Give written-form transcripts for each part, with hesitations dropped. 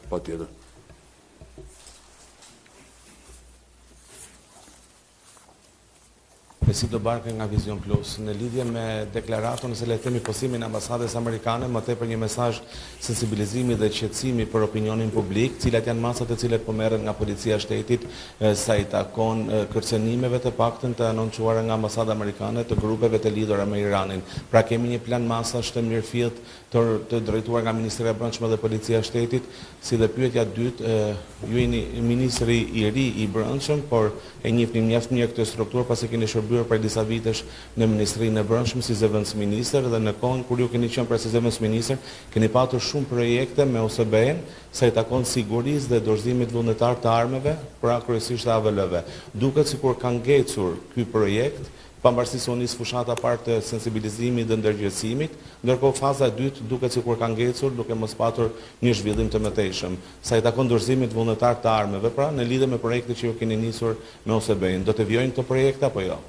patjetër. Besido Barke nga Vision Plus. Në lidhje me deklaratën, nëse le të themi posimin e ambasadës amerikane, më tepër një mesazh sensibilizimi dhe qetësimi për opinionin publik, cilat janë masat e cilat po merren nga policia e shtetit sa i takon kërcënimeve të paktën të anoncuara nga ambasada amerikane të grupeve të lidhura me Iranin. Pra kemi një plan masash të mirëfillt të drejtuar nga Ministria e Brendshme dhe Policia e Shtetit, si dhe pyetja dytë, ju jeni ministri i ri i Brendshëm, por e njihni mjaft mirë këtë strukturë pasi keni shërbyer për disa vitesh në Ministrinë e Brendshme si zëvendësministër dhe në kohën kur ju keni qenë si zëvendësministër, keni patur shumë projekte me OSBE-n sa i takon sigurisë dhe dorëzimit vullnetar të armëve, pra kryesisht AVL-ve. Duket sikur ka ngecur ky projekt, pavarësisht se u nis fushata e parë të sensibilizimit dhe ndërgjegjësimit, ndërkohë faza e dytë duket sikur ka ngecur duke mos patur një zhvillim të mëtejshëm. Sa i takon dorëzimit vullnetar të armëve, pra në lidhje me projektet që ju keni nisur me OSBE-n, do të vijojnë këto projekte apo jo?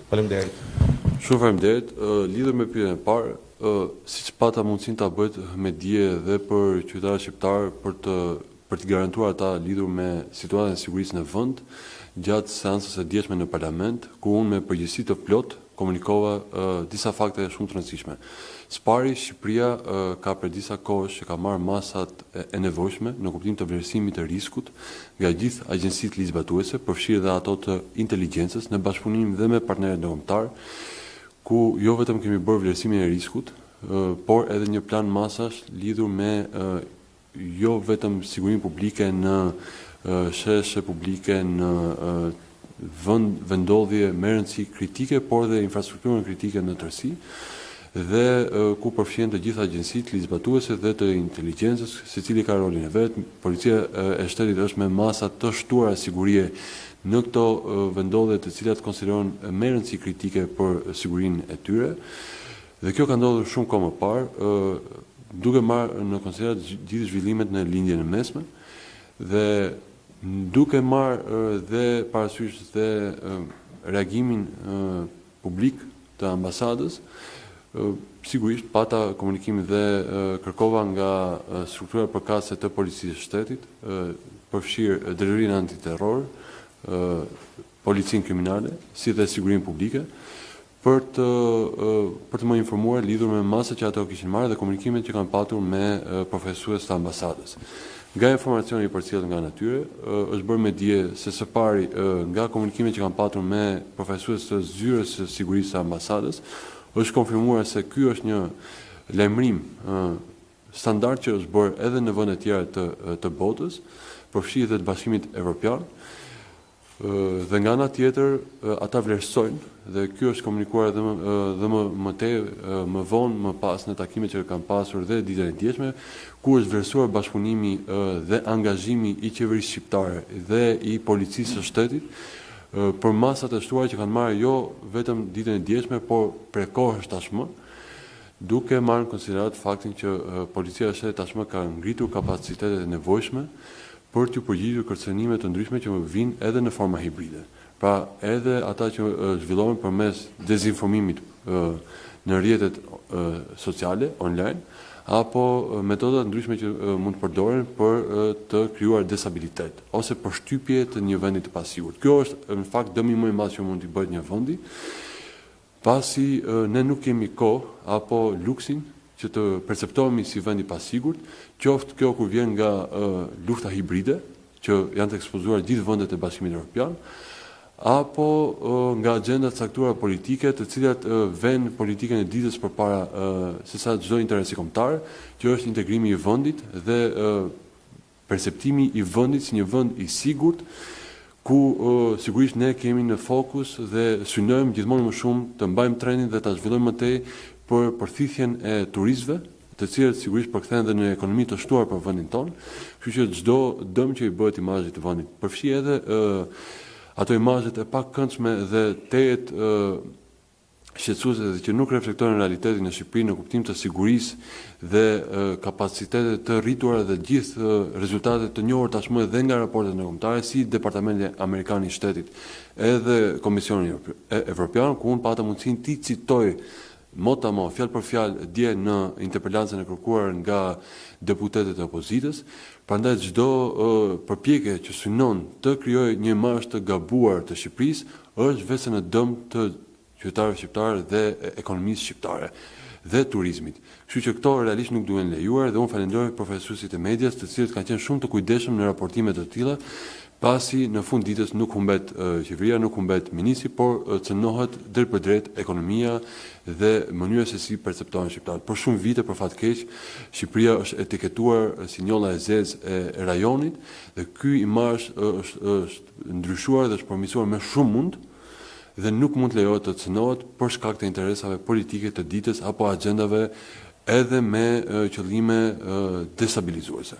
Faleminderit. Shumë faleminderit. Lidhur me pyetjen e parë, siç pata mundësinë ta bëjt me dije dhe për qytetarët shqiptar për të garantuar ata lidhur me situatën e sigurisë në vend, gjatë seancës së dieshme në parlament, ku unë me përgjegjësi të plot komunikova disa fakte shumë të rëndësishme. Së pari, Shqipëria ka për disa kohësh që ka marrë masat e nevojshme në kuptim të vlerësimit të riskut nga gjithë agjencitë ligjzbatuese, përfshirë dhe ato të inteligjencës, në bashkëpunim dhe me partnerët ndërkombëtar, ku jo vetëm kemi bërë vlerësimin e riskut, por edhe një plan masash lidhur me jo vetëm sigurinë publike në sheshe publike, në vendodhje me rëndësi kritike, por dhe infrastrukturën kritike në tërësi, dhe ku përfshihen të gjitha agjencitë ligjzbatuese dhe të inteligjencës, secili ka rolin e vet. Policia e shtetit është me masa të shtuara sigurie në këto vendodhje të cilat konsiderohen me rëndësi kritike për sigurinë e tyre. Dhe kjo ka ndodhur shumë kohë më parë, duke marrë në konsiderat gjithë zhvillimet në lindjen e mesme dhe duke marrë dhe parasysh dhe reagimin publik të ambasadës. Sigurisht pata komunikim dhe kërkova nga struktura përkatëse të policisë së shtetit, përfshirë drejtorinë antiterror, policinë kriminale, si dhe sigurinë publike, për të më informuar lidhur me masat që ato kishin marrë dhe komunikimet që kanë patur me profesues të ambasadës. Nga informacioni i përcjellur nga natyre, është bërë me dije se së pari nga komunikimet që kanë patur me profesues të zyrës së sigurisë së ambasadës, është konfirmuar se ky është një lajmërim standard që është bërë edhe në vende të tjera të botës, përfshirë dhe të Bashkimit Evropian. Dhe nga ana tjetër ata vlerësojnë dhe ky është komunikuar edhe më vonë më pas në takimet që kanë pasur dhe ditën e dieshme, ku është vlerësuar bashkëpunimi dhe angazhimi i qeverisë shqiptare dhe i policisë së shtetit për masat e shtuara që kanë marrë jo vetëm ditën e dieshme, por prekohësh tashmë, duke marrë në konsiderat faktin që policia e shtetit tashmë ka ngritur kapacitetet e nevojshme për të përgjigjur kërcënime të ndryshme që vijnë edhe në forma hibride. Pra edhe ata që zhvillohen përmes dezinformimit në rrjetet sociale, online, apo metoda ndryshme që mund të përdoren për të krijuar destabilitet ose përshtypje të një vendi të pasigurt. Kjo është në fakt dëmi më i madh që mund të bëjë një vendi, pasi ne nuk kemi kohë apo luksin që të perceptohemi si vend i pasigurt, qoftë kjo kur vjen nga lufta hibride, që janë të ekspozuar gjithë vendet e Bashkimit Evropian, apo nga agjendat caktuara politike, të cilat vënë politikën e ditës përpara se sa çdo interesi kombëtar, që është integrimi i vendit dhe perceptimi i vendit si një vend i sigurt, ku sigurisht ne kemi në fokus dhe synojmë gjithmonë më shumë të mbajmë trendin dhe ta zhvillojmë më tej për përthithjen e turistëve, të cilët sigurisht përkthehen dhe në ekonomi të shtuar për vendin tonë, kështu që çdo dëm që i bëhet imazhit të vendit, përfshi edhe ato imazhet e pakëndshme dhe tejet shqetësuese dhe që nuk reflektojnë realitetin në Shqipëri në kuptim të sigurisë dhe kapacitetet të rrituara dhe gjithë rezultatet të njohur tashmë dhe nga raportet ndërkombëtare si Departamenti Amerikan i Shtetit edhe Komisioni Evropian, ku unë pata mundësinë të citoj mota mo, fjalë për fjalë, dje në interpelancën e kërkuar nga deputetët e opozitës. Prandaj çdo përpjekje që synon të krijojë një imazh të gabuar të Shqipërisë është vetëm në dëm të qytetarëve shqiptarë dhe ekonomisë shqiptare dhe turizmit. Kështu që këto realisht nuk duhen lejuar dhe unë falenderoj profesorësit e medias, të cilët kanë qenë shumë të kujdesshëm në raportime të tilla, pasi në fund ditës nuk humbet qeveria, nuk humbet ministri, por cënohet drejt për drejt ekonomia dhe mënyra se si perceptohen shqiptarët. Për shumë vite, për fat keq, Shqipëria është etiketuar si njolla e zezë e rajonit dhe ky imazh është ndryshuar dhe është përmirësuar me shumë mund dhe nuk mund të lejohet të cënohet për shkak të interesave politike të ditës apo agjendave edhe me qëllime destabilizuese.